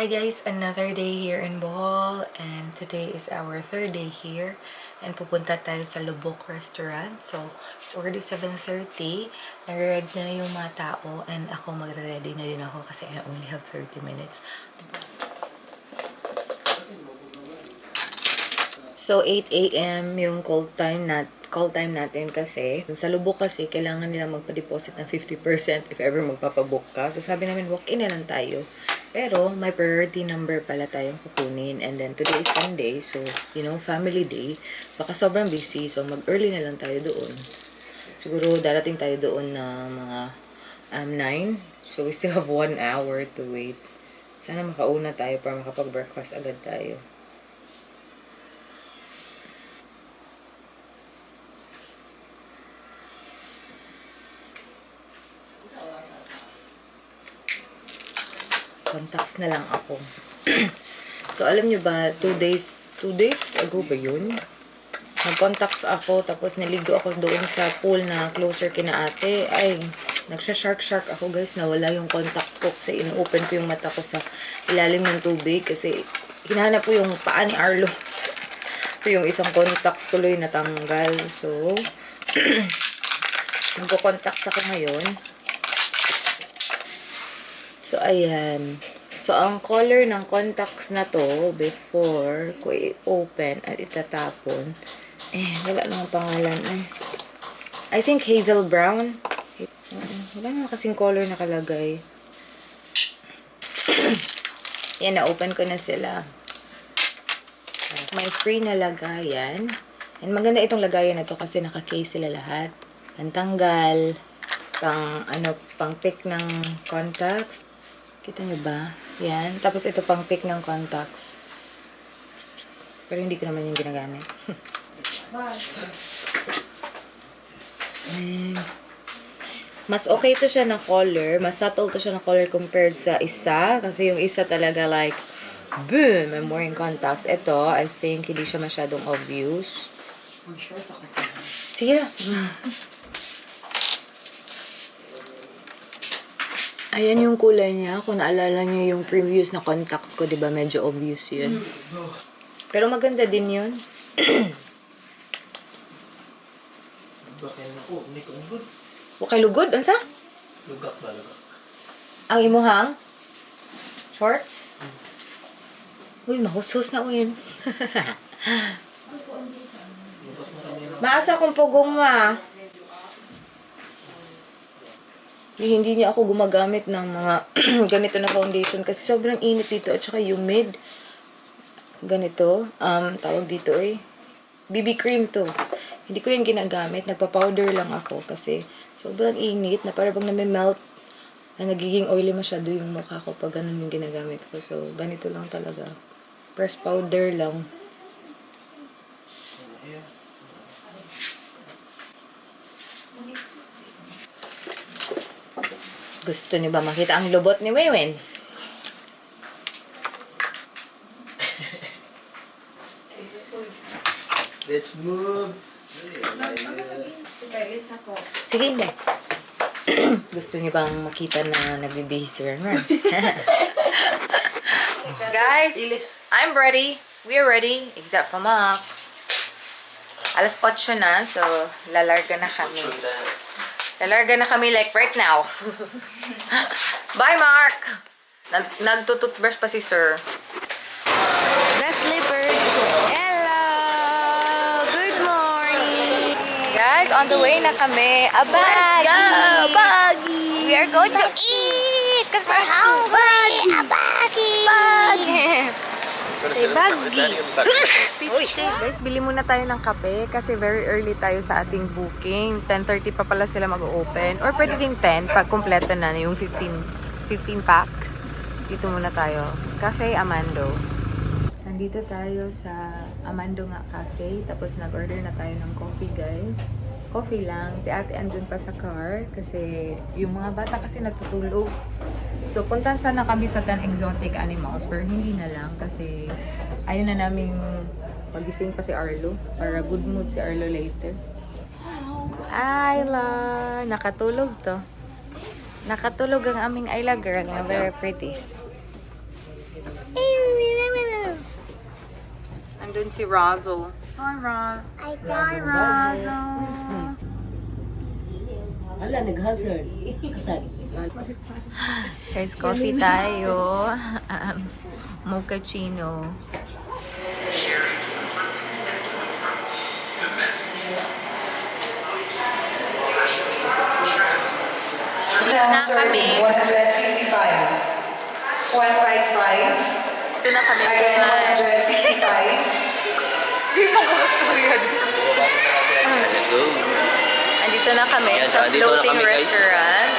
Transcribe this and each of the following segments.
Hi guys, another day here in Bohol and today is our third day here and pupunta tayo sa Lubok Restaurant. So, it's already 7:30. Nag-ready na yung mga tao and ako magre-ready na din ako kasi I only have 30 minutes. So, 8 a.m. yung call time natin kasi sa Lubok kasi kailangan nila magpa-deposit ng 50% if ever magpapabook ka. So, sabi namin, walk-in na lang tayo. Pero, may priority number pala tayong kukunin. And then, today is Sunday. So, you know, family day. Baka sobrang busy. So, mag-early na lang tayo doon. Siguro, darating tayo doon na mga 9. So, we still have 1 hour to wait. Sana makauna tayo para makapag-breakfast agad tayo. Contacts na lang ako. So, alam nyo ba, 2 days ago ba yun? Nag-contacts ako, tapos naligo ako doon sa pool na closer kina ate. Ay, nagsha-shark ako guys, nawala yung contacts ko kasi ino-open ko yung mata ko sa ilalim ng tubig kasi hinahanap ko yung paa ni Arlo. So, yung isang contacts tuloy natanggal. So, nagko-contacts ako ngayon. So, ayan. So, ang color ng contacts na to, before ko i-open at itatapon, wala namang pangalan. I think hazel brown. Wala naman kasing color nakalagay. Yan, na-open ko na sila. May free na lagayan. And maganda itong lagayan na to kasi naka-case sila lahat. Pantanggal, pang pick ng contacts. Kita nyo ba? Yan. Tapos ito pang pick ng contacts. Pero hindi ko naman yung ginagamit. Mas okay to siya na color. Mas subtle to siya na color compared sa isa. Kasi yung isa talaga like, boom! I'm wearing contacts. Ito, I think hindi siya masyadong obvious. Sige na. Ayan yung kulay niya. Kung naalala niyo yung previous na contacts ko, diba medyo obvious yun. Pero maganda din yun. Wakay lugod? Ansa? Lugak ba? Lugak. Ang imuhang? Shorts? Uy, mahusos na yun. Maasa kong pugong ma. Hindi niya ako gumagamit ng mga ganito na foundation kasi sobrang init dito at saka humid. Ganito, tawag dito BB cream to. Hindi ko yung ginagamit, nagpa-powder lang ako kasi sobrang init na parang nami-melt na nagiging oily masyado yung mukha ko pag ganun yung ginagamit ko. So, ganito lang talaga. Press powder lang. Gusto niyo ba makita ang lubot ni Wewen? Let's move. Sige, hindi. Gusto niyo bang makita na nagbibihis si Renren? Guys, I'm ready. We're ready, except for Mark. Alas 8 na, so lalarga na kami. Lalarga na kami like right now. Bye, Mark! Nagtututbrush pa si Sir. Best slipper. Hello! Good morning! Guys, on the way na kami. A baggy! Let's go! Baggy! We are going to eat! Because we're hungry! A baggy! Baggy! Say baggy! Uy, guys, bili muna tayo ng kape kasi very early tayo sa ating booking. 10:30 pa pala sila mag-open. Or pwede din 10 pag kompleto na yung 15 packs. Dito muna tayo. Cafe Amando. Nandito tayo sa Amando nga Cafe. Tapos nag-order na tayo ng coffee, guys. Coffee lang. Si ate andun pa sa car kasi yung mga bata kasi natutulog. So, puntan sana kami sa 10 exotic animals pero hindi na lang kasi ayaw na namin pagising pa si Arlo para good mood si Arlo later. Ayla! Nakatulog to. Nakatulog ang aming Ayla girl na very pretty. Nandun si Razo. Hi, Razo. Hi, Razo. Hala, nag-hazard. Kasag. Guys, coffee tayo. Mochaccino. Now serving 155. 155. Ito na kami Again, sa 155. Di mo ko gusto yun. Let's go. Andito na kami Ayan, sa andito na floating kami, guys. restaurant.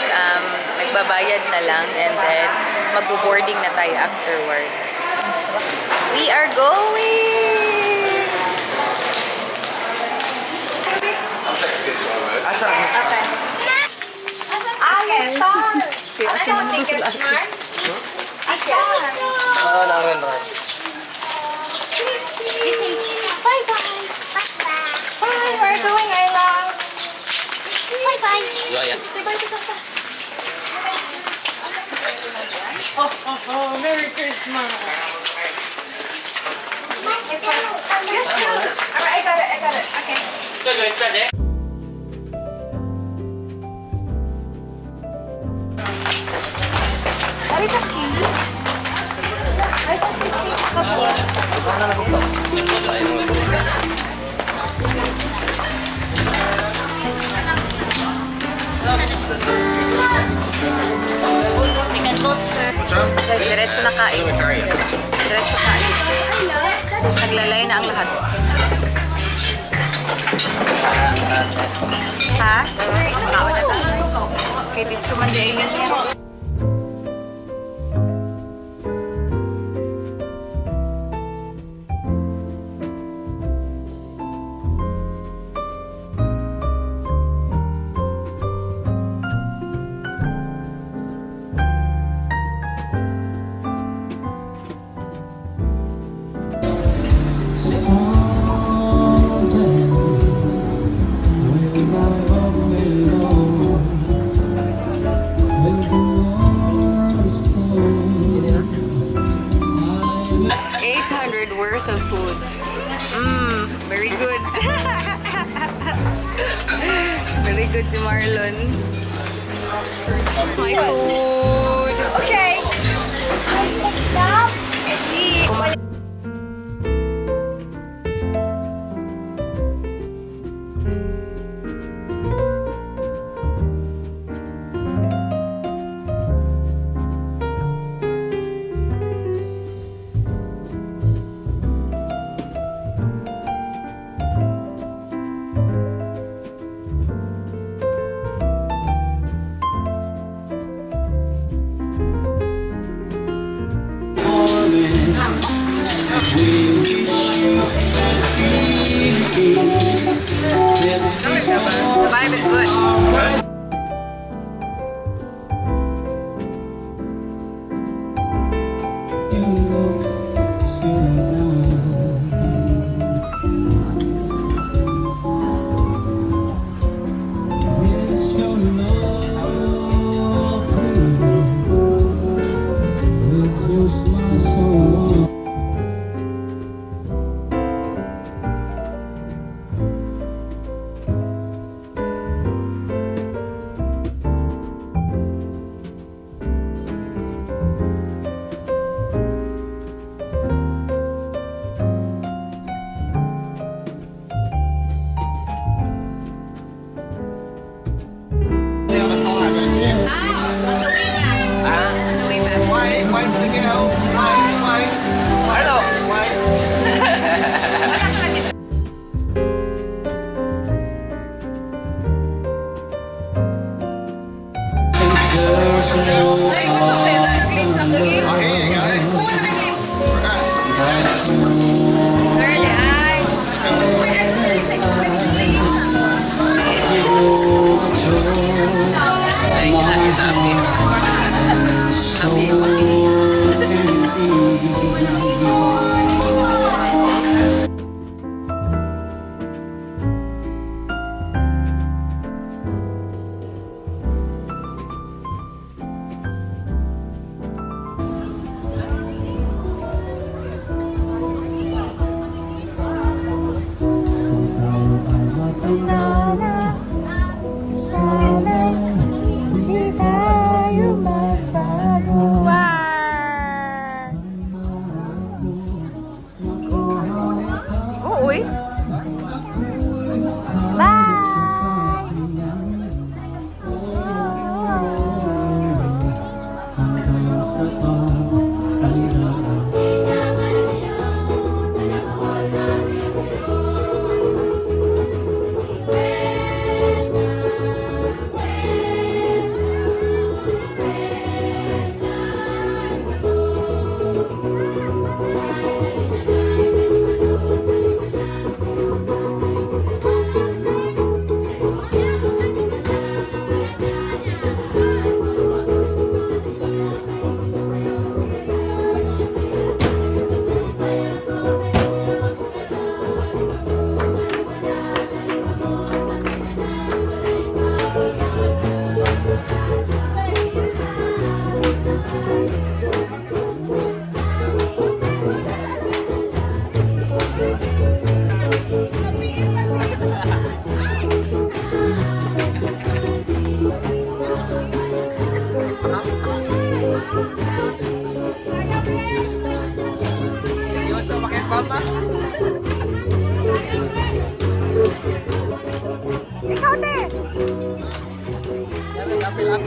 Nagbabayad na lang and then magbo-boarding na tayo afterwards. We are going! Okay. I star! Ano yung ticket, Mark? A star! Ah, naran. Bye-bye. Bye, we're going, I love! Bye-bye. Yeah. Say bye to Santa. Oh, Merry Christmas! Yes, yes! Alright, I got it. Okay. So guys, pwede? Ari ka ski? Second boat, sir. Guys, diretso na kain. Diretso kain. Naglalay na ang lahat. Ha? Makaon na sa kay Ditsu man di ingat niya. Worth of food. Very good. Very good si Marlon. My food. Okay. Let's eat. The vibe is good. Oh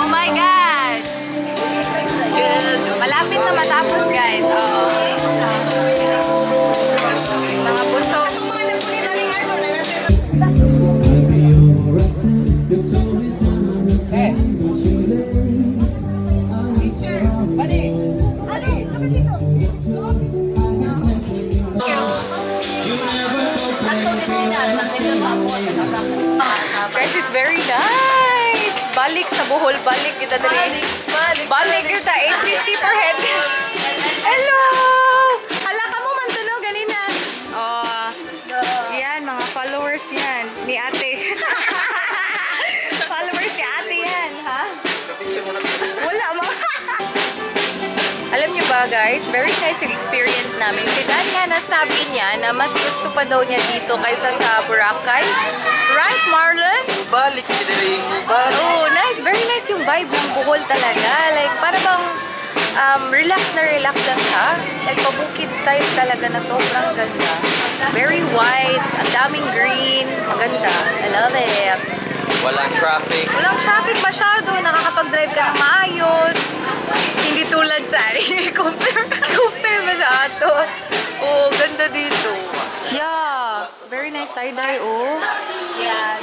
my God! Malapit na matapos, guys. Oo. Mga busog. Guys, it's very nice. Balik sa Bohol, balik kita dali. Balik kita 850 per head. Hello! Hala ka mo man tunog ganina. Oh. Yan mga followers yan ni Ate. Followers ni Ate yan, ha? Wala mo. Alam niyo ba guys, very nice yung experience namin. Si Dan nga nasabi niya na mas gusto pa daw niya dito kaysa sa Boracay. Right, Marlon? Balik ka din. Balik. Oh, nice. Very nice yung vibe ng Bohol talaga. Like, para bang relax na relax lang ka. Like, pabukid style talaga na sobrang ganda. Very white, ang daming green. Maganda. I love it. Walang traffic. Walang traffic masyado. Nakakapag-drive ka ng maayos. Hindi tulad sa compare ba sa ato? Oh, ganda dito. Yeah. Very nice tie-dye, oh. Yeah.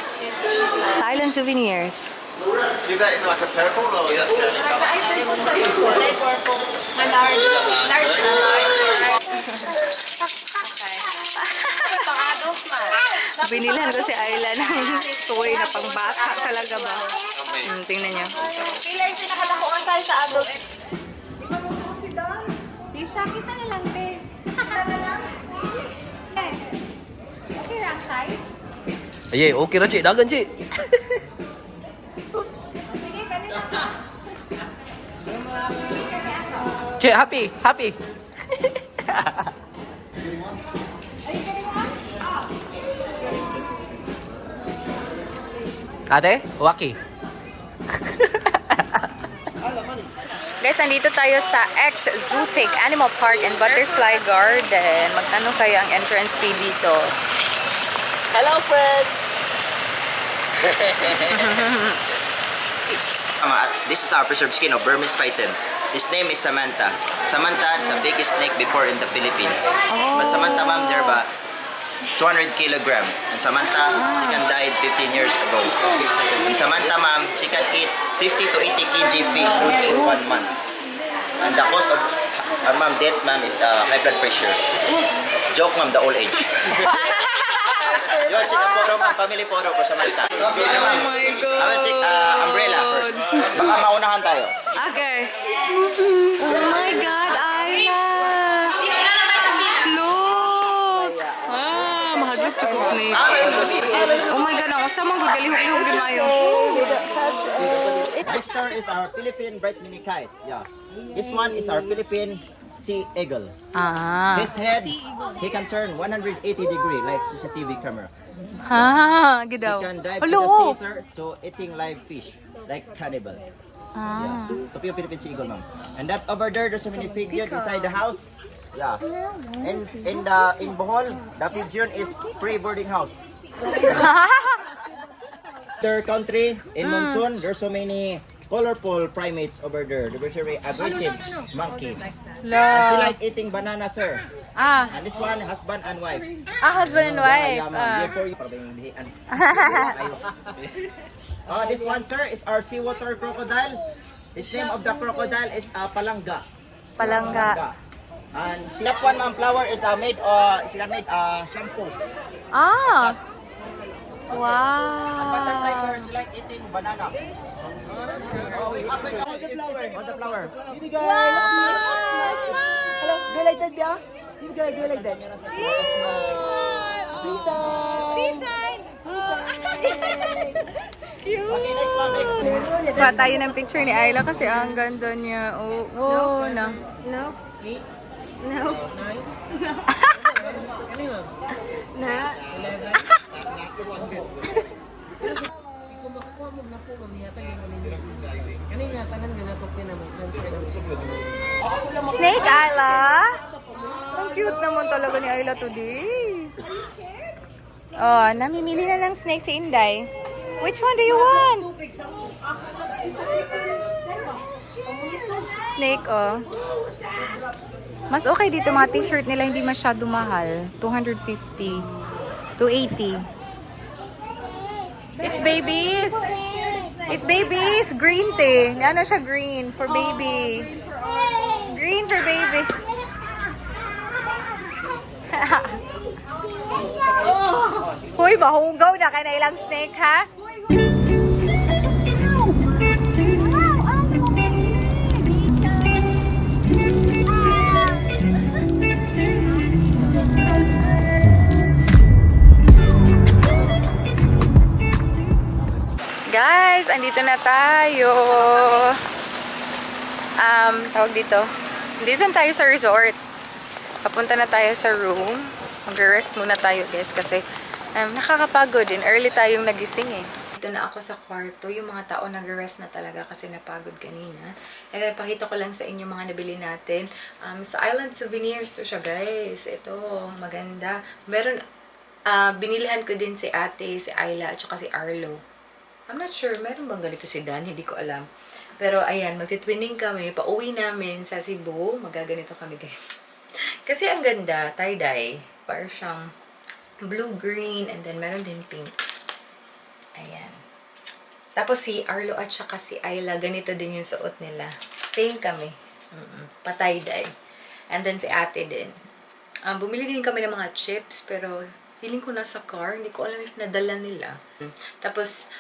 Silent souvenirs. Do that in like a purple or that's Binilan ko si Ayla ng toy na pangbata talaga ba? Tingnan niyo. Pila yung pinakalako ang tayo sa adult. Di siya, kita na lang, te. Okay lang, size? Ay, okay na, Cik. Dagan, Cik. Sige, ganito ka. Cik, happy. Happy. Ate, waki. Guys, nandito tayo sa X-Zootic Animal Park and Butterfly Garden. Magkano kaya ang entrance fee dito? Hello, friend. This is our preserved skin of Burmese python. His name is Samantha. Samantha is the biggest snake before in the Philippines. But Samantha, ma'am, they're about 200 kilogram. And Samantha, she can died 15 years ago. And Samantha, ma'am, she can eat 50 to 80 kg feed food for 1 month. And the cause of our ma'am death, ma'am, is high blood pressure. Joke, ma'am, the old age. Yun, sila photo, ma'am, family photo for Samantha. Ano, ma'am? I will check umbrella first. Baka maunahan tayo. Okay. Oh my God, Ayla! Look! Ah, mahadlok sa snake. Oh my God, ang asa mong gagalihok-lihok din mayo. Next star is our Philippine bright mini kite. Yeah. This one is our Philippine sea eagle. Ah. His head, he can turn 180 degree like CCTV camera. Ha, He gidaw. can dive to Hello. the sea, sir, to eating live fish like cannibal. Ah. Yeah. So yung Philippine sea eagle, ma'am. And that over there, there's so many pigeons inside the house. Yeah. And in Bohol, the pigeon is free boarding house. Their country in monsoon, there's so many colorful primates over there. They're very aggressive monkey. And she like eating banana, sir. Ah, And this one, husband and wife. husband and wife. Yeah, ma'am. Therefore, this one, sir, is our seawater crocodile. His name of the crocodile is Palanga. Palangga. And that one, ma'am, flower is made shampoo. Ah. And Wow. butterfly, sir, she like eating banana. Oh, wait, wait, wait. Oh, the flower. Hello, go like that, yeah? You go like that. Peace out. Peace sign! cute! Kuha tayo ng picture ni Ayla kasi ang ganda niya. Oh, wow, na. No. No. Na. Snake, Ayla? Ang cute naman talaga ni Ayla today. Oh, namimili na ng snake si Inday. Which one do you want? Snake, oh. Mas okay dito mga t-shirt nila, hindi masyado mahal. 250. 280. It's babies. It's babies. Green te. Ano siya green for baby. Green for baby. Hoy, mahugaw na ka na ilang snake, ha? Guys, andito na tayo. Tawag dito. Dito na tayo sa resort. Papunta na tayo sa room. Mag-rest muna tayo, guys, kasi nakakapagod din. Early tayong nagising eh. Dito na ako sa kwarto. Yung mga tao nag-rest na talaga kasi napagod kanina. And then, pakita ko lang sa inyo mga nabili natin. Sa Island Souvenirs to siya, guys. Ito, maganda. Meron, binilihan ko din si ate, si Ayla, at saka si Arlo. I'm not sure, meron bang ganito si Dan? Hindi ko alam. Pero ayan, magti-twinning kami. Pauwi namin sa Cebu. Magaganito kami, guys. Kasi ang ganda, tie-dye. Parang siyang blue-green and then meron din pink. Ayan. Tapos si Arlo at saka si Ayla, ganito din yung suot nila. Same kami. Pa-tie-dye. And then si ate din. Bumili din kami ng mga chips, pero feeling ko nasa car. Hindi ko alam if nadala nila. Tapos,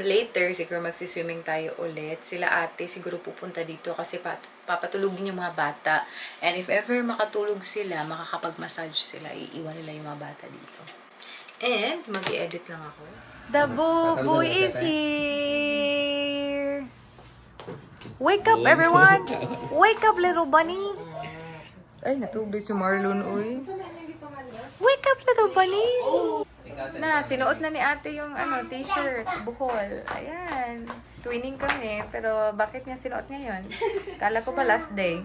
later, siguro magsiswimming tayo ulit. Sila ate, siguro pupunta dito kasi papatulugin yung mga bata. And if ever makatulog sila, makakapag-massage sila, iiwan nila yung mga bata dito. And, mag-i-edit lang ako. The boo is here! Wake up, everyone! Wake up, little bunnies! Ay, natubig si Marlon, uy. Wake up, little bunnies! Na, sinuot na ni ate yung t-shirt, buhol. Ayan. Twinning kami, pero bakit niya sinuot ngayon? Kala ko pa last day.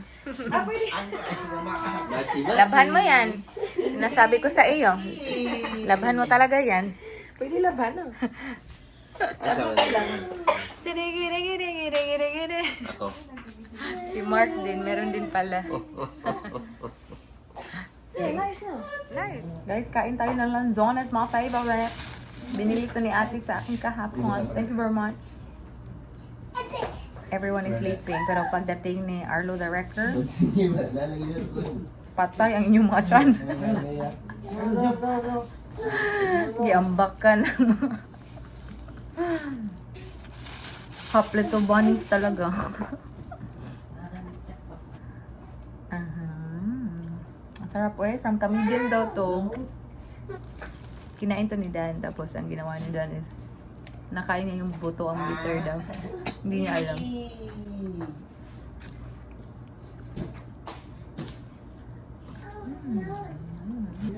Labhan mo yan. Nasabi ko sa iyo. Labhan mo talaga yan. Pwede laban ah. Ako. Si Mark din, meron din pala. Nice na. Nice. Guys, kain tayo ng lanzones, mga favorite. Binili ito ni ate sa akin kahapon. Thank you very much. Everyone is sleeping, pero pagdating ni Arlo the Wrecker, patay ang inyong mga tiyan. Giambak ka na. Hop little bunnies talaga. Sarap eh. From Camiguin daw to. Kinain to ni Dan. Tapos ang ginawa ni Dan is nakain niya yung buto ang bitter daw. Hindi niya alam.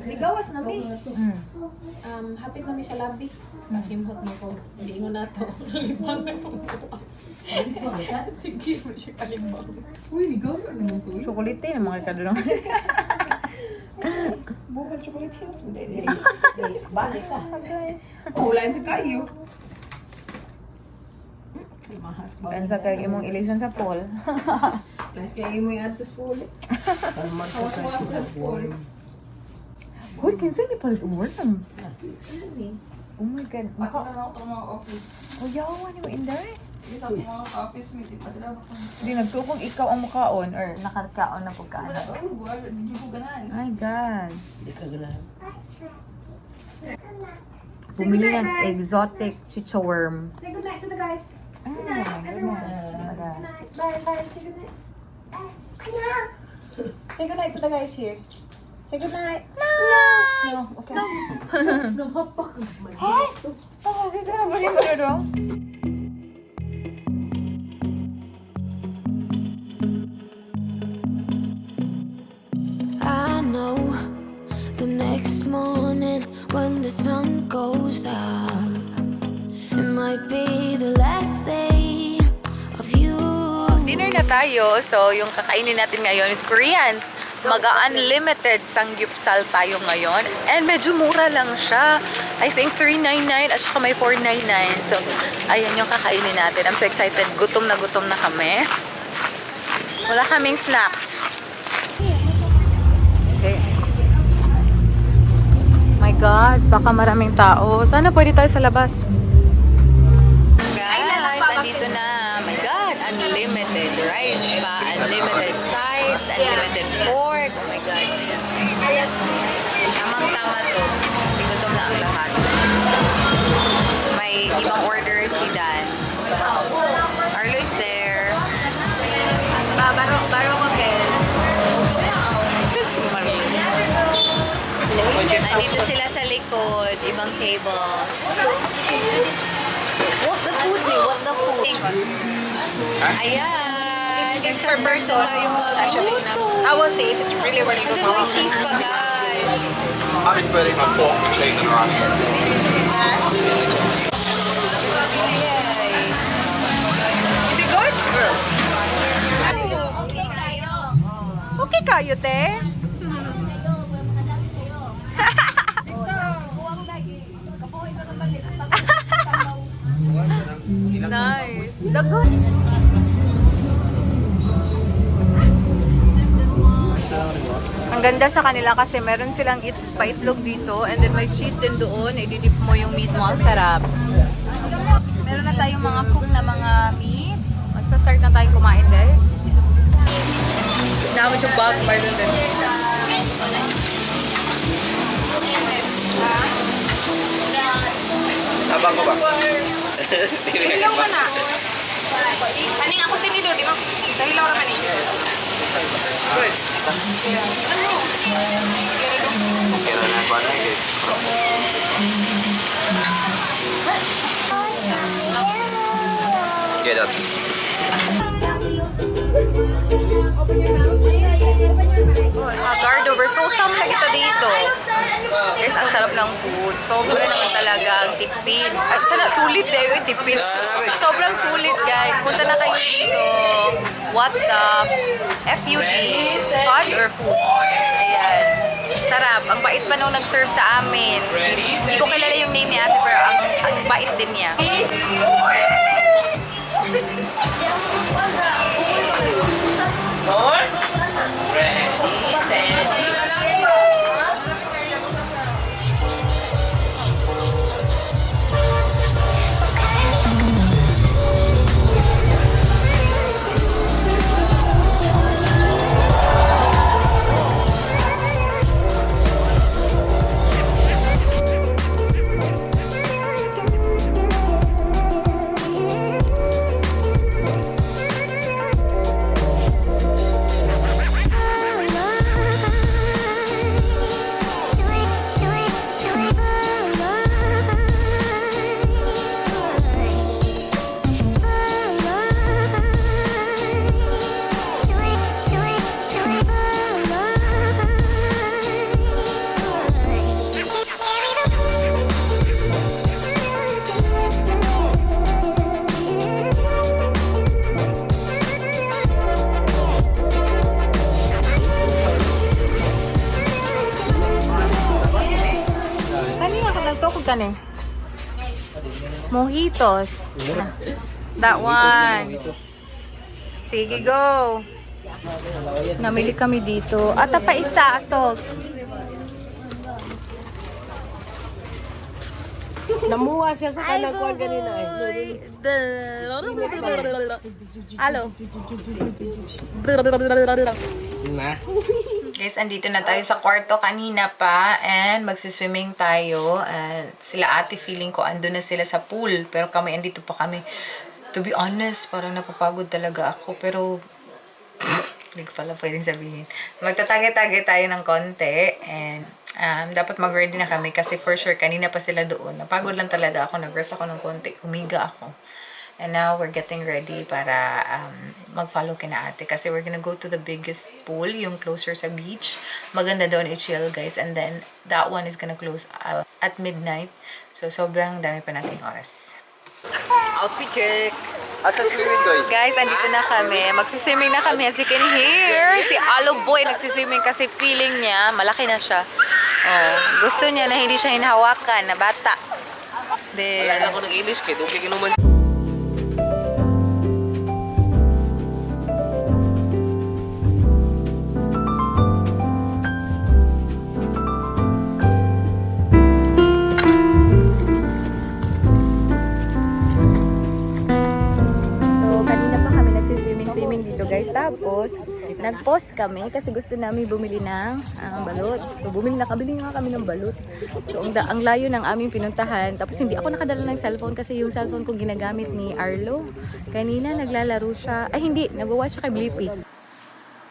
Ligawas na mi. Hapit na mi sa labi. Nasimhot mo ko. Hindi mo na to. Limbang na po. Sige mo siya kalimbang. Uy, ligaw yun naman ko. Chocolate na mga kadulong. Bukal chocolate hills mo din. Balik ka. Ulan sa kayo. Kaya sa kaya imong ilison sa pool. Nice kayo mo yung ato full. Uy, kinsa ni palit worm? Oh my God. Ako na lang sa mga office. Oh, yawan mo inday. Dito sa mga office, may di pa daw ako. Hindi nagtukong ikaw ang mukhaon or nakakaon na pagkaan. Oh, buwan. Hindi ko ganahan. My God. Hindi ka ganahan. Bumili ng exotic chicha worm. Say good night to the guys. Ah, goodness. Oh my God. Bye, bye. Say good night. Say good night to the guys here. Say good night. No. Okay. No. Hey! Oh, dito na ba rin might be the last day of you. Dinner na tayo. So, yung kakainin natin ngayon is Korean. Mag-unlimited sangyupsal tayo ngayon. And medyo mura lang siya. I think $3.99 at saka may $4.99. So, ayan yung kakainin natin. I'm so excited. Gutom na kami. Wala kaming snacks. Okay. My God, baka maraming tao. Sana pwede tayo sa labas. Guys, andito na. My God, unlimited rice pa, unlimited sides, unlimited pork. Oh my God. Tamang-tama to. Kasi gutom na ang lahat. May ibang order si Dan. Arlo is there. Baro ko, Kel. Si Marlene. Nandito sila sa likod, ibang table. What the food? Ayan. It's per person. Actually, I will say if it's really good. Ito may cheese pa, guys. I've been putting my pork with cheese and rice. Is it good? Okay kayo, te? Nice. Dagon. Ang ganda sa kanila kasi meron silang paitlog dito and then may cheese din doon. Ididip mo yung meat mo. Ang sarap. Meron na tayong mga cook na mga meat. Magsa-start na tayong kumain, guys. Namin yung bag, Marlon din. Abang ko ba? Hilaw ka na. Kaning ako tinidor, di ba? Sa hilaw na kaning. Good. Kaya na ba na eh? Get up. Guard over. So, saan na kita dito? Guys, ang sarap ng food. Sobra naman talaga ang tipid. At sana, sulit eh. Yung tipid. Sobrang sulit, guys. Punta na kayo dito. What the FUD? Fun or food? Ayan. Sarap. Ang bait pa nung nag-serve sa amin. Hindi ko kilala yung name ni ate, pero ang bait din niya. Kani? Mojitos. That one. Sige, go. Namili kami dito. At pa isa, salt. Namuha siya sa kanang kuwan kanina eh. Alo. Na. Guys, andito na tayo sa kwarto kanina pa and magsiswimming tayo. And sila ate feeling ko ando na sila sa pool. Pero kami andito pa kami. To be honest, parang napapagod talaga ako. Pero hindi ko pala pwedeng sabihin. Magtatagi-tagi tayo ng konti. And dapat mag-ready na kami kasi for sure kanina pa sila doon. Napagod lang talaga ako. Nag-rest ako ng konti. Humiga ako. And now, we're getting ready para mag-follow kina ate. Kasi we're gonna go to the biggest pool, yung closer sa beach. Maganda doon i-chill, guys. And then, that one is gonna close at midnight. So, sobrang dami pa nating oras. Outfit check. Asa swimming ko eh? Guys, andito na kami. Magsiswimming na kami. As you can hear, si Alo Boy nagsiswimming kasi feeling niya, malaki na siya. Oh, gusto niya na hindi siya hinahawakan, na bata. Wala na Then, ako nag-English kaya okay kinuman. so, kanina pa kami nagsiswimming dito guys. Tapos, nag-pause kami kasi gusto namin bumili ng balot. So, nakabili nga kami ng balot. So, ang layo ng aming pinuntahan. Tapos, hindi ako nakadala ng cellphone kasi yung cellphone ko ginagamit ni Arlo. Kanina, naglalaro siya. Ay, hindi. Nag-watch siya kay Blippi.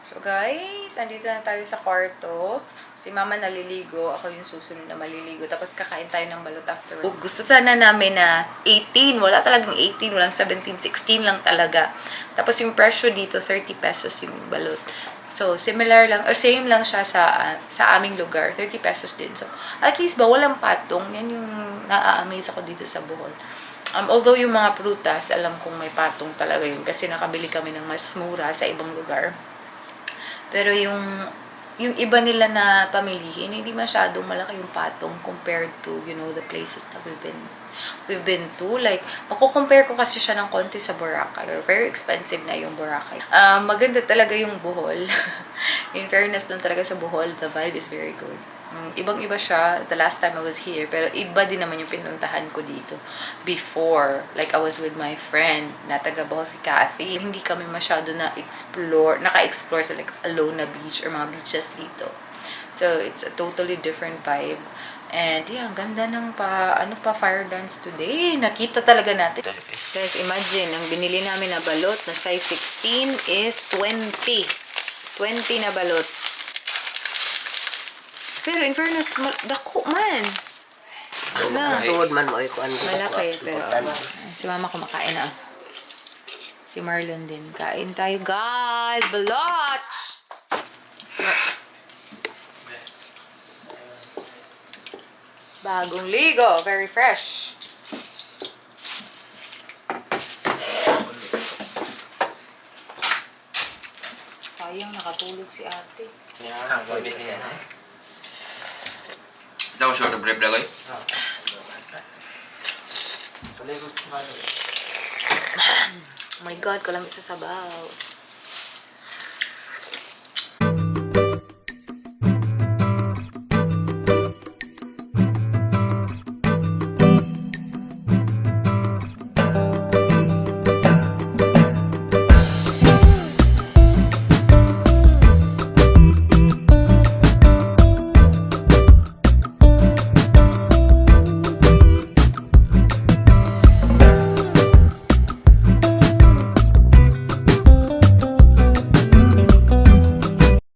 So, guys, andito na tayo sa kwarto. Si Mama naliligo. Ako yung susunod na maliligo. Tapos, kakain tayo ng balot afterward. Gusto sana namin na 18. Wala talagang 18. Walang 17, 16 lang talaga. Tapos, yung presyo dito, 30 pesos yung balot. So, similar lang, or same lang siya sa aming lugar. 30 pesos din. So, at least ba, walang patong. Yan yung na-amaze ako dito sa Bohol. Although yung mga prutas, alam kong may patong talaga yun. Kasi nakabili kami ng mas mura sa ibang lugar. Pero yung iba nila na pamilihin, hindi masyadong malaki yung patong compared to, you know, the places that we've been to. Like, mako-compare ko kasi siya ng konti sa Boracay. Very expensive na yung Boracay. Maganda talaga yung Bohol. In fairness lang talaga sa Bohol, the vibe is very good. Ibang-iba siya the last time I was here. Pero iba din naman yung pinuntahan ko dito before. Like, I was with my friend na taga Bohol, si Kathy. Hindi kami masyado naka-explore sa like Alona Beach or mga beaches dito. So, it's a totally different vibe. And yeah, ang ganda ng fire dance today. Nakita talaga natin. Guys, imagine, ang binili namin na balot na size 16 is 20. 20 na balot. Pero in fairness, dako man. Na. Suod man mo ikuan ko. Malaki, pero si Mama kumakain na. Si Marlon din. Kain tayo, guys! Balot! Bagong ligo. Very fresh. Sayang, nakatulog si ate. Yeah, pwede niya. Ito ko short of bread lang eh. Oh my God, ko lang isa sabaw.